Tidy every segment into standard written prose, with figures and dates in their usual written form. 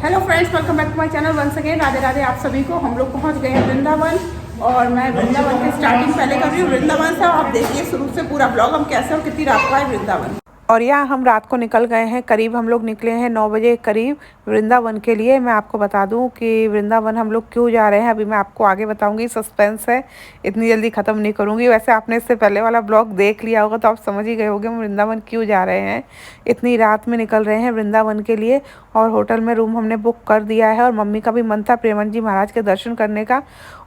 Hello friends, welcome back to my channel once again. Radhe Radhe आप सभी को। हम लोग पहुंच गए हैं वृंदावन और मैं वृंदावन की स्टार्टिंग पहले कर रही हूँ वृंदावन से। आप देखिए शुरू से पूरा ब्लॉग हम कैसे और कितनी रात को आए वृंदावन। और यहाँ हम रात को निकल गए हैं, करीब हम लोग निकले हैं 9 बजे करीब वृंदावन के लिए। मैं आपको बता दूं कि वृंदावन हम लोग क्यों जा रहे हैं अभी मैं आपको आगे बताऊंगी। सस्पेंस है, इतनी जल्दी ख़त्म नहीं करूंगी। वैसे आपने इससे पहले वाला ब्लॉग देख लिया होगा तो आप समझ ही गए होंगे हम वृंदावन क्यों जा रहे हैं। इतनी रात में निकल रहे हैं वृंदावन के लिए और होटल में रूम हमने बुक कर दिया है। और मम्मी का भी मन था प्रेमानंद जी महाराज के दर्शन करने का,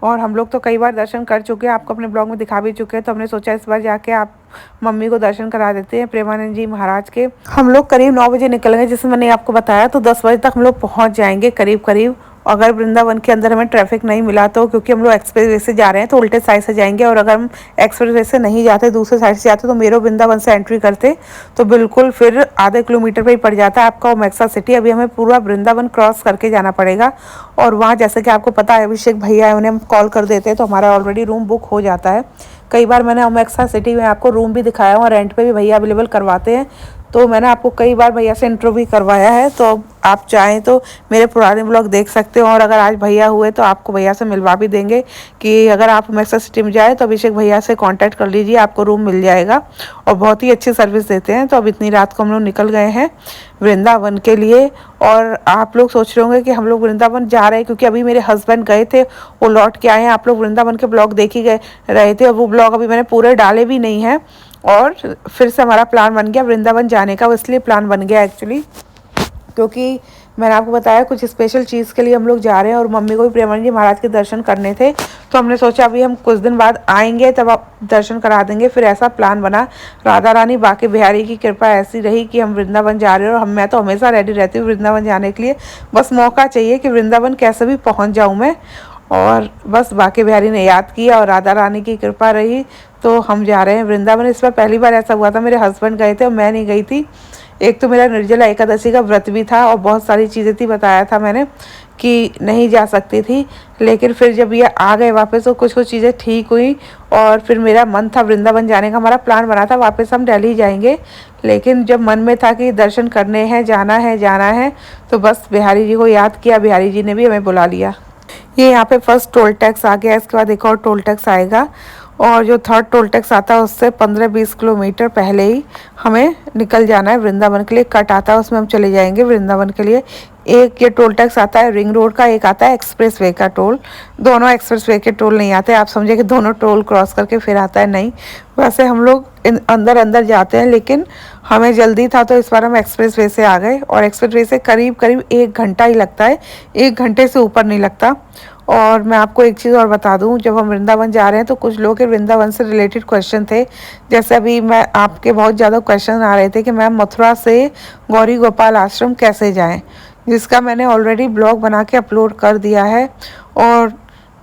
और हम लोग तो कई बार दर्शन कर चुके हैं, आपको अपने ब्लॉग में दिखा भी चुके हैं। तो हमने सोचा इस बार जाके आप मम्मी को दर्शन करा देते हैं प्रेमानंद जी महाराज के। हम लोग करीब 9 बजे निकलेंगे जैसे मैंने आपको बताया, तो 10 बजे तक हम लोग पहुंच जाएंगे करीब करीब। अगर वृंदावन के अंदर हमें ट्रैफिक नहीं मिला तो, क्योंकि हम लोग एक्सप्रेस वे से जा रहे हैं तो उल्टे साइड से जाएंगे। और अगर हम एक्सप्रेस वे से नहीं जाते, दूसरे साइड से जाते तो मेरो वृंदावन से एंट्री करते तो बिल्कुल फिर आधे किलोमीटर पे ही पड़ जाता है आपका ओमेक्सा सिटी। अभी हमें पूरा वृंदावन क्रॉस करके जाना पड़ेगा। और वहाँ जैसे कि आपको पता है अभिषेक भैया है, उन्हें हम कॉल कर देते हैं तो हमारा ऑलरेडी रूम बुक हो जाता है। कई बार मैंने ओमेक्सा सिटी में आपको रूम भी दिखाया और रेंट पे भी भैया अवेलेबल करवाते हैं। तो मैंने आपको कई बार भैया से इंटरव्यू भी करवाया है, तो आप चाहें तो मेरे पुराने ब्लॉग देख सकते हो। और अगर आज भैया हुए तो आपको भैया से मिलवा भी देंगे कि अगर आप ओमेक्सा सिटी में जाए तो अभिषेक भैया से कांटेक्ट कर लीजिए, आपको रूम मिल जाएगा। और बहुत ही अच्छी सर्विस देते हैं। तो अब इतनी रात को हम लोग निकल गए हैं वृंदावन के लिए। और आप लोग सोच रहे होंगे कि हम लोग वृंदावन जा रहे हैं क्योंकि अभी मेरे हस्बैंड गए थे, वो लौट के आए हैं। आप लोग वृंदावन के ब्लॉग देख ही गए रहे थे और वो ब्लॉग अभी मैंने पूरे डाले भी नहीं हैं। और फिर से हमारा प्लान बन गया वृंदावन जाने का। वो इसलिए प्लान बन गया एक्चुअली क्योंकि मैंने आपको बताया कुछ स्पेशल चीज़ के लिए हम लोग जा रहे हैं और मम्मी को भी प्रेमानंद जी महाराज के दर्शन करने थे। तो हमने सोचा अभी हम कुछ दिन बाद आएंगे तब आप दर्शन करा देंगे, फिर ऐसा प्लान बना। राधा रानी बाकी बिहारी की कृपा ऐसी रही कि हम वृंदावन जा रहे हैं। और मैं तो हमेशा रेडी रहती हूँ वृंदावन जाने के लिए, बस मौका चाहिए कि वृंदावन कैसे भी पहुँच जाऊँ मैं। और बस बाकी बिहारी ने याद किया और राधा रानी की कृपा रही तो हम जा रहे हैं वृंदावन। इस बार पहली बार ऐसा हुआ था, मेरे हस्बैंड गए थे और मैं नहीं गई थी। एक तो मेरा निर्जला एकादशी का व्रत भी था और बहुत सारी चीज़ें थी, बताया था मैंने कि नहीं जा सकती थी। लेकिन फिर जब ये आ गए वापस तो कुछ कुछ चीज़ें ठीक हुई और फिर मेरा मन था वृंदावन जाने का। हमारा प्लान बना था वापस हम दिल्ली जाएंगे, लेकिन जब मन में था कि दर्शन करने हैं, जाना है तो बस बिहारी जी को याद किया, बिहारी जी ने भी हमें बुला लिया। ये यहाँ पे फर्स्ट टोल टैक्स आ गया, इसके बाद एक और टोल टैक्स आएगा और जो थर्ड टोल टैक्स आता है उससे 15-20 किलोमीटर पहले ही हमें निकल जाना है वृंदावन के लिए। कट आता है उसमें हम चले जाएंगे वृंदावन के लिए। एक ये टोल टैक्स आता है रिंग रोड का, एक आता है एक्सप्रेस वे का टोल। दोनों एक्सप्रेस वे के टोल नहीं आते, आप समझे कि दोनों टोल क्रॉस करके फिर आता है, नहीं। वैसे हम लोग अंदर अंदर जाते हैं, लेकिन हमें जल्दी था तो इस बार हम एक्सप्रेस वे से आ गए। और एक्सप्रेस वे से करीब करीब 1 घंटा ही लगता है, 1 घंटे से ऊपर नहीं लगता। और मैं आपको एक चीज़ और बता दूं, जब हम वृंदावन जा रहे हैं तो कुछ लोग के वृंदावन से रिलेटेड क्वेश्चन थे। जैसे अभी मैं आपके बहुत ज़्यादा क्वेश्चन आ रहे थे कि मैम मथुरा से गौरी गोपाल आश्रम कैसे जाएं, जिसका मैंने ऑलरेडी ब्लॉग बना के अपलोड कर दिया है। और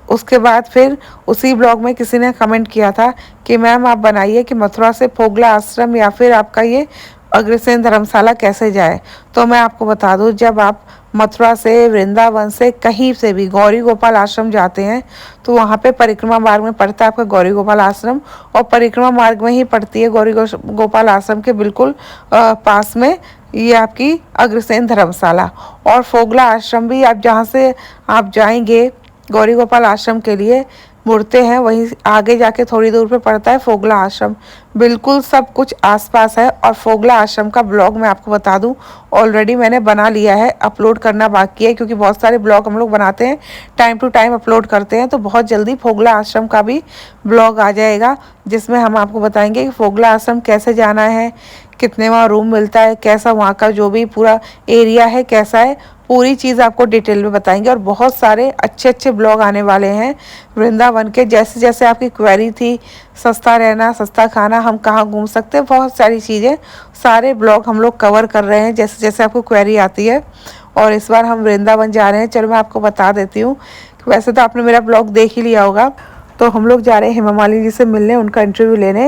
उसके बाद फिर उसी ब्लॉग में किसी ने कमेंट किया था कि मैम आप बनाइए कि मथुरा से फोगला आश्रम या फिर आपका ये अग्रसेन धर्मशाला कैसे जाए। तो मैं आपको बता दूं, जब आप मथुरा से, वृंदावन से, कहीं से भी गौरी गोपाल आश्रम जाते हैं तो वहाँ पे परिक्रमा मार्ग में पड़ता है आपका गौरी गोपाल आश्रम। और परिक्रमा मार्ग में ही पड़ती है गौरी गोपाल आश्रम के बिल्कुल पास में ये आपकी अग्रसेन धर्मशाला। और फोगला आश्रम भी आप जहाँ से आप जाएंगे गौरी गोपाल आश्रम के लिए मुड़ते हैं, वहीं आगे जाके थोड़ी दूर पे पड़ता है फोगला आश्रम। बिल्कुल सब कुछ आसपास है। और फोगला आश्रम का ब्लॉग मैं आपको बता दूं ऑलरेडी मैंने बना लिया है, अपलोड करना बाकी है क्योंकि बहुत सारे ब्लॉग हम लोग बनाते हैं, टाइम टू टाइम अपलोड करते हैं। तो बहुत जल्दी फोगला आश्रम का भी ब्लॉग आ जाएगा जिसमें हम आपको बताएंगे कि फोगला आश्रम कैसे जाना है, कितने वहाँ रूम मिलता है, कैसा वहाँ का जो भी पूरा एरिया है कैसा है, पूरी चीज़ आपको डिटेल में बताएंगे। और बहुत सारे अच्छे अच्छे ब्लॉग आने वाले हैं वृंदावन के। जैसे जैसे आपकी क्वेरी थी सस्ता रहना, सस्ता खाना, हम कहाँ घूम सकते हैं, बहुत सारी चीज़ें, सारे ब्लॉग हम लोग कवर कर रहे हैं जैसे जैसे आपको क्वेरी आती है। और इस बार हम वृंदावन जा रहे हैं, चलो मैं आपको बता देती हूँ। वैसे तो आपने मेरा ब्लॉग देख ही लिया होगा। तो हम लोग जा रहे हैं हेमा मालिनी जी से मिलने, उनका इंटरव्यू लेने।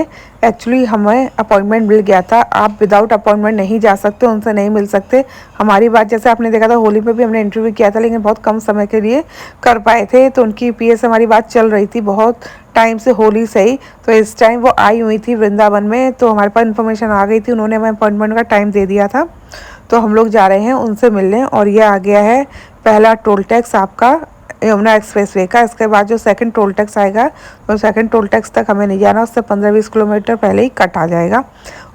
एक्चुअली हमें अपॉइंटमेंट मिल गया था, आप विदाउट अपॉइंटमेंट नहीं जा सकते, उनसे नहीं मिल सकते। हमारी बात जैसे आपने देखा था होली पे भी हमने इंटरव्यू किया था, लेकिन बहुत कम समय के लिए कर पाए थे। तो उनकी पीए से हमारी बात चल रही थी बहुत टाइम से, होली से ही। तो इस टाइम वो आई हुई थी वृंदावन में, तो हमारे पास इन्फॉर्मेशन आ गई थी, उन्होंने हमें अपॉइंटमेंट का टाइम दे दिया था। तो हम लोग जा रहे हैं उनसे मिलने। और ये आ गया है पहला टोल टैक्स आपका यमुना एक्सप्रेसवे का। इसके बाद जो सेकंड टोल टैक्स आएगा तो सेकंड टोल टैक्स तक हमें नहीं जाना, उससे 15-20 किलोमीटर पहले ही कट आ जाएगा।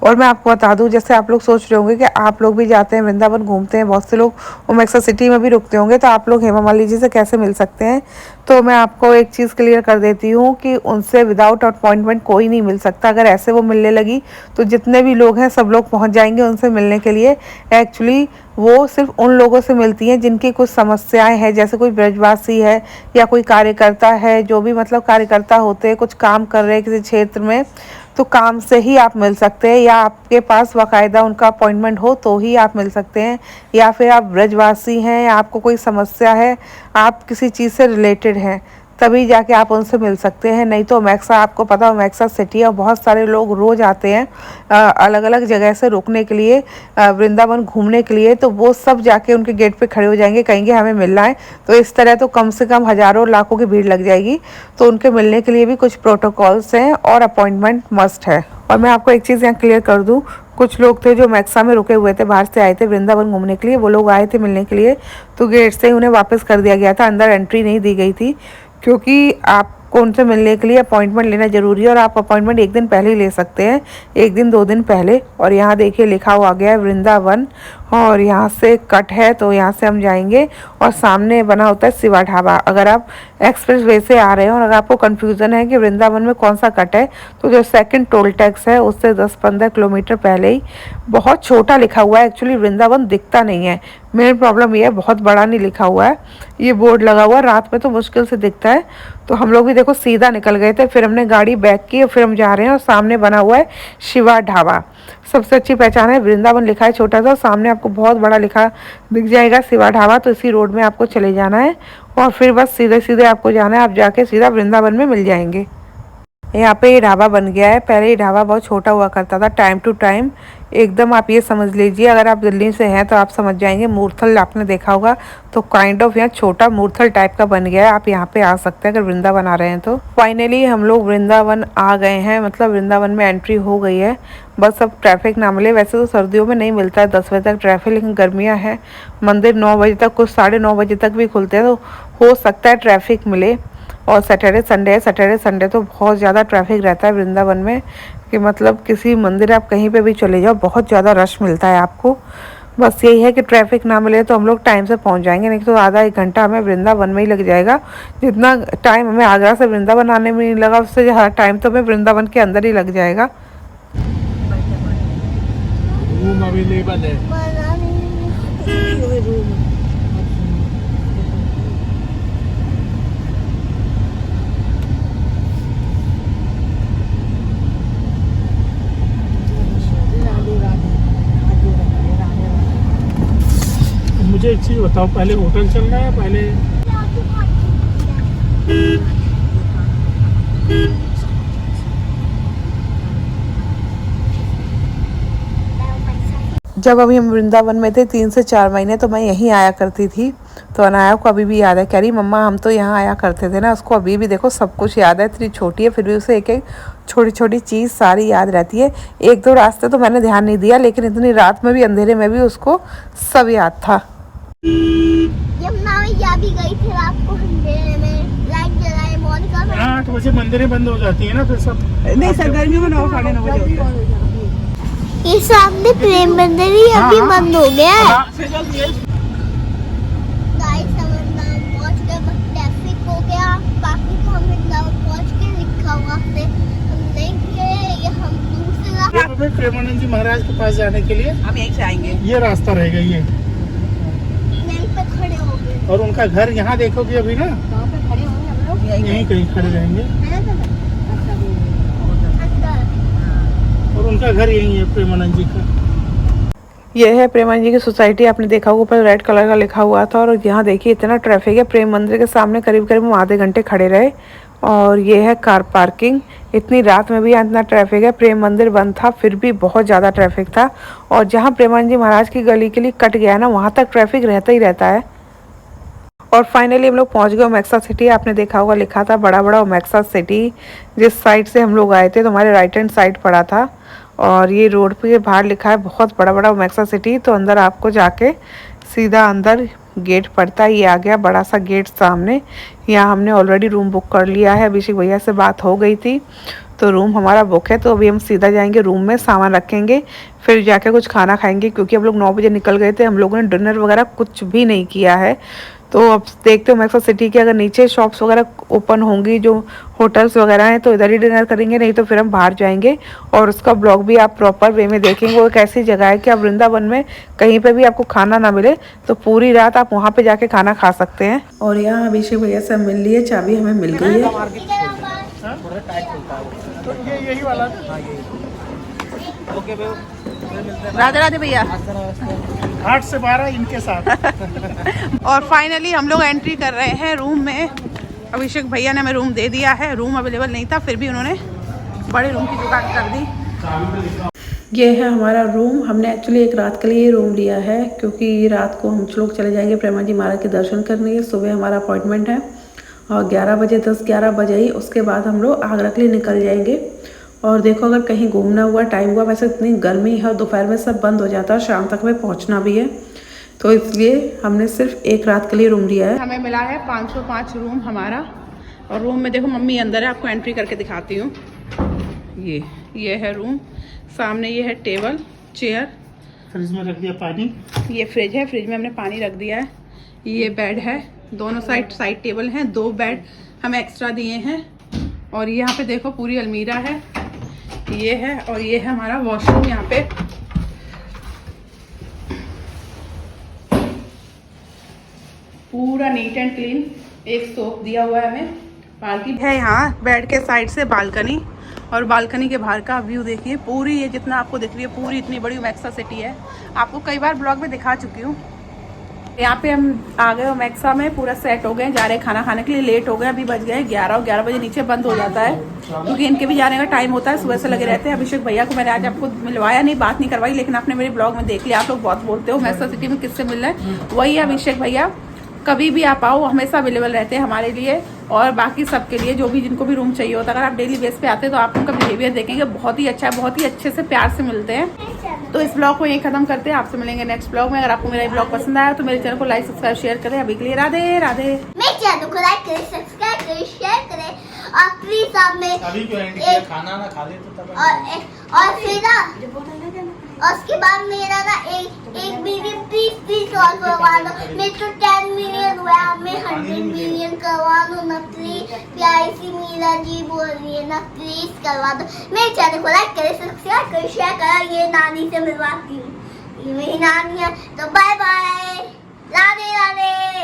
और मैं आपको बता दूं, जैसे आप लोग सोच रहे होंगे कि आप लोग भी जाते हैं वृंदावन घूमते हैं, बहुत से लोग ओमेक्सा सिटी में भी रुकते होंगे, तो आप लोग हेमा मालिनी जी से कैसे मिल सकते हैं। तो मैं आपको एक चीज़ क्लियर कर देती हूँ कि उनसे विदाउट अपॉइंटमेंट कोई नहीं मिल सकता। अगर ऐसे वो मिलने लगी तो जितने भी लोग हैं सब लोग पहुँच जाएंगे उनसे मिलने के लिए। एक्चुअली वो सिर्फ उन लोगों से मिलती हैं जिनकी कुछ समस्याएं हैं, जैसे कोई ब्रजवासी है या कोई कार्यकर्ता है, जो भी मतलब कार्यकर्ता होते हैं, कुछ काम कर रहे हैं किसी क्षेत्र में, तो काम से ही आप मिल सकते हैं, या आपके पास बाकायदा उनका अपॉइंटमेंट हो तो ही आप मिल सकते हैं, या फिर आप ब्रजवासी हैं या आपको कोई समस्या है, आप किसी चीज़ से रिलेटेड हैं, तभी जाके आप उनसे मिल सकते हैं। नहीं तो ओमेक्सा, आपको पता है ओमेक्सा सिटी है और बहुत सारे लोग रोज़ आते हैं अलग अलग जगह से रुकने के लिए, वृंदावन घूमने के लिए, तो वो सब जाके उनके गेट पे खड़े हो जाएंगे, कहेंगे हमें मिलना है। तो इस तरह तो कम से कम हज़ारों लाखों की भीड़ लग जाएगी। तो उनके मिलने के लिए भी कुछ प्रोटोकॉल्स हैं और अपॉइंटमेंट मस्ट है। और मैं आपको एक चीज़ यहाँ क्लियर कर दूँ, कुछ लोग थे जो मैक्सा में रुके हुए थे, बाहर से आए थे वृंदावन घूमने के लिए, वो लोग आए थे मिलने के लिए, तो गेट से ही उन्हें वापस कर दिया गया था, अंदर एंट्री नहीं दी गई थी, क्योंकि आपको उनसे मिलने के लिए अपॉइंटमेंट लेना ज़रूरी है। और आप अपॉइंटमेंट एक दिन पहले ही ले सकते हैं, 1 दिन 2 दिन पहले। और यहाँ देखिए लिखा हुआ गया है वृंदावन, और यहाँ से कट है तो यहाँ से हम जाएंगे और सामने बना होता है शिवा ढाबा। अगर आप एक्सप्रेस वे से आ रहे हो और अगर आपको कन्फ्यूज़न है कि वृंदावन में कौन सा कट है, तो जो सेकंड टोल टैक्स है उससे 10-15 किलोमीटर पहले ही, बहुत छोटा लिखा हुआ है, एक्चुअली वृंदावन दिखता नहीं है। मेन प्रॉब्लम ये है बहुत बड़ा नहीं लिखा हुआ है, ये बोर्ड लगा हुआ है, रात में तो मुश्किल से दिखता है। तो हम लोग भी देखो सीधा निकल गए थे, फिर हमने गाड़ी बैक की और फिर हम जा रहे हैं, और सामने बना हुआ है शिवा ढाबा। सबसे अच्छी पहचान है, वृंदावन लिखा है छोटा सा, सामने आपको बहुत बड़ा लिखा दिख जाएगा शिवा ढाबा। तो इसी रोड में आपको चले जाना है और फिर बस सीधे सीधे आपको जाना है, आप जाके सीधा वृंदावन में मिल जाएंगे। यहाँ पे ये ढाबा बन गया है, पहले ये ढाबा बहुत छोटा हुआ करता था, टाइम टू टाइम एकदम आप ये समझ लीजिए, अगर आप दिल्ली से हैं तो आप समझ जाएंगे, मूर्थल आपने देखा होगा, तो काइंड ऑफ यहाँ छोटा मूर्थल टाइप का बन गया है। आप यहाँ पे आ सकते हैं अगर वृंदावन आ रहे हैं तो। फाइनली हम लोग वृंदावन आ गए हैं, मतलब वृंदावन में एंट्री हो गई है। बस अब ट्रैफिक ना मिले, वैसे तो सर्दियों में नहीं मिलता है 10 बजे तक ट्रैफिक, लेकिन गर्मियाँ हैं, मंदिर 9 बजे तक, कुछ 9:30 बजे तक भी खुलते हैं, तो हो सकता है ट्रैफिक मिले। और सैटरडे संडे तो बहुत ज़्यादा ट्रैफिक रहता है वृंदावन में, कि मतलब किसी मंदिर आप कहीं पे भी चले जाओ बहुत ज़्यादा रश मिलता है आपको। बस यही है कि ट्रैफिक ना मिले तो हम लोग टाइम से पहुंच जाएंगे, नहीं तो आधा 1 घंटा हमें वृंदावन में ही लग जाएगा। जितना टाइम हमें आगरा से वृंदावन आने में नहीं लगा, उससे ज़्यादा टाइम तो हमें वृंदावन के अंदर ही लग जाएगा। रूम अवेलेबल है। मुझे एक चीज़ बताओ, पहले होटल चलना है पहले? जब अभी हम वृंदावन में थे 3 से 4 महीने, तो मैं यहीं आया करती थी। तो अनाया को अभी भी याद है, कह रही मम्मा हम तो यहाँ आया करते थे ना। उसको अभी भी देखो सब कुछ याद है, इतनी छोटी है फिर भी उसे एक एक छोटी छोटी चीज़ सारी याद रहती है। 1-2 रास्ते तो मैंने ध्यान नहीं दिया, लेकिन इतनी रात में भी अंधेरे में भी उसको सब याद था। यमुना मैया भी गई थी रात को अंधेरे में, लाइट जलाए, मोनिका में 8 बजे मंदिरें बंद हो जाती है ना, फिर सब नहीं सर, गर्मियों में 9 साढ़े 9 बजे होता है। ये सामने प्रेम मंदिर ही अभी बंद हो गया है। गाइस हम पहुंच गए, बस ट्रैफिक हो गया, बाकी तो हम पहुंच के लिखा हुआ से हम देंगे। ये हम दूसरा प्रेमानंद जी महाराज के पास जाने के लिए हम यहीं से आएंगे, ये रास्ता रहेगा, ये यहीं पे खड़े हो गए। और उनका घर यहाँ देखोगे अभी ना, कहाँ पे खड़े होंगे हम लोग? यहीं कहीं खड़े रहेंगे, है ना अंदर, और उनका घर यहीं है प्रेमानंद जी का। ये है प्रेमानंद जी की सोसाइटी, आपने देखा होगा ऊपर रेड कलर का लिखा हुआ था। और यहाँ देखिए इतना ट्रैफिक है, प्रेम मंदिर के सामने करीब करीब हम आधे घंटे खड़े रहे। और ये है कार पार्किंग, इतनी रात में भी यहाँ इतना ट्रैफिक है। प्रेम मंदिर बंद था फिर भी बहुत ज़्यादा ट्रैफिक था। और जहाँ प्रेमानंद जी महाराज की गली के लिए कट गया है ना, वहाँ तक ट्रैफिक रहता ही रहता है। और फाइनली हम लोग पहुँच गए ओमेक्सा सिटी। आपने देखा होगा लिखा था बड़ा बड़ा ओमेक्सा सिटी। जिस साइड से हम लोग आए थे तो हमारे राइट हैंड साइड पड़ा था। और ये रोड पे बाहर लिखा है बहुत बड़ा बड़ा ओमेक्सा सिटी। तो अंदर आपको जाके सीधा अंदर गेट पड़ता है, ये आ गया बड़ा सा गेट सामने। यहाँ हमने ऑलरेडी रूम बुक कर लिया है, अभिषेक भैया से बात हो गई थी तो रूम हमारा बुक है। तो अभी हम सीधा जाएंगे रूम में, सामान रखेंगे, फिर जाके कुछ खाना खाएंगे क्योंकि हम लोग 9 बजे निकल गए थे। हम लोगों ने डिनर वगैरह कुछ भी नहीं किया है। तो अब देखते हो ओमेक्सा सिटी के अगर नीचे शॉप्स वगैरह ओपन होंगी, जो होटल्स वगैरह हैं, तो इधर ही डिनर करेंगे, नहीं तो फिर हम बाहर जाएंगे। और उसका ब्लॉग भी आप प्रॉपर वे में देखेंगे। वो एक ऐसी जगह है कि आप वृंदावन में कहीं पे भी आपको खाना ना मिले तो पूरी रात आप वहाँ पे जाके खाना खा सकते हैं। और यहाँ अभिषेक भैया से मिल लिए, चाबी हमें मिल गई है। तो ये यही वाला ओके राधे राधे भैया। 8 से 12 इनके साथ। और फाइनली हम लोग एंट्री कर रहे हैं रूम में। अभिषेक भैया ने हमें रूम दे दिया है, रूम अवेलेबल नहीं था फिर भी उन्होंने बड़े रूम की जुगाड़ कर दी। ये है हमारा रूम। हमने एक्चुअली एक रात के लिए रूम लिया है क्योंकि रात को हम लोग चले जाएंगे प्रेमा जी महाराज के दर्शन करने। सुबह हमारा अपॉइंटमेंट है और 11 बजे 10-11 बजे ही उसके बाद हम लोग आगरा के लिए निकल जाएंगे। और देखो अगर कहीं घूमना हुआ, टाइम हुआ, वैसे इतनी गर्मी है, दोपहर में सब बंद हो जाता है, शाम तक हमें पहुंचना भी है, तो इसलिए हमने सिर्फ एक रात के लिए रूम लिया है। हमें मिला है 505 रूम हमारा। और रूम में देखो मम्मी अंदर है, आपको एंट्री करके दिखाती हूँ। ये है रूम, सामने ये है टेबल चेयर, फ्रिज में रख दिया पानी, ये फ्रिज है, फ्रिज में हमने पानी रख दिया है। ये बेड है, दोनों साइड टेबल हैं, 2 बेड हमें एक्स्ट्रा दिए हैं। और यहाँ पे देखो पूरी अलमीरा है, ये है। और ये है हमारा वॉशरूम, यहाँ पे पूरा नीट एंड क्लीन, एक सोप दिया हुआ है हमें। बाल्टी है यहाँ बेड के साइड से बालकनी, और बालकनी के बाहर का व्यू देखिए। पूरी ये जितना आपको दिख रही है, पूरी इतनी बड़ी ओमेक्सा सिटी है। आपको कई बार ब्लॉग में दिखा चुकी हूँ। यहाँ पे हम आ गए ओमेक्सा में, पूरा सेट हो गए, जा रहे हैं खाना खाने के लिए। लेट हो गए, अभी बज गए 11 और 11 बजे नीचे बंद हो जाता है क्योंकि इनके भी जाने का टाइम होता है, सुबह से लगे रहते हैं। अभिषेक भैया को मैंने आज आपको मिलवाया नहीं, बात नहीं करवाई, लेकिन आपने मेरे ब्लॉग में देख लिया। आप लोग बहुत बोलते हो ओमेक्सा सिटी में किससे मिल रहा है, वही है अभिषेक भैया। कभी भी आप आओ, हमेशा अवेलेबल रहते हैं हमारे लिए और बाकी सबके लिए, जो भी जिनको भी रूम चाहिए होता है। अगर आप डेली बेस पे आते हैं तो आप उनका बिहेवियर देखेंगे, बहुत ही अच्छा है, बहुत ही अच्छे से प्यार से मिलते हैं। तो इस ब्लॉग को यहीं खत्म करते हैं, आपसे मिलेंगे नेक्स्ट ब्लॉग में। अगर आपको मेरा ये ब्लॉग पसंद आया तो मेरे चैनल को लाइक सब्सक्राइब शेयर करें। अभी के लिए राधे राधे। मेरे चैनल को लाइक करें, सब्सक्राइब करें, शेयर करें और प्लीज आप में अभी क्यों एंड किया, खाना ना खा ले तो तब और फिर ना और उसके बाद मेरा ना एक मिलियन प्लीज और करवा दो। मेरे तो 10 मिलियन हुआ, मैं 100 मिलियन करवा दो ना प्लीज। प्यारी सी मीरा जी बोल रही है ना, प्लीज करवा दो। मेरे चैनल को लाइक करें, सब्सक्राइब करें, शेयर करें। ये नानी से मिलवाती हूँ, ये मेरी नानी है। तो बाय बाय, राधे राधे।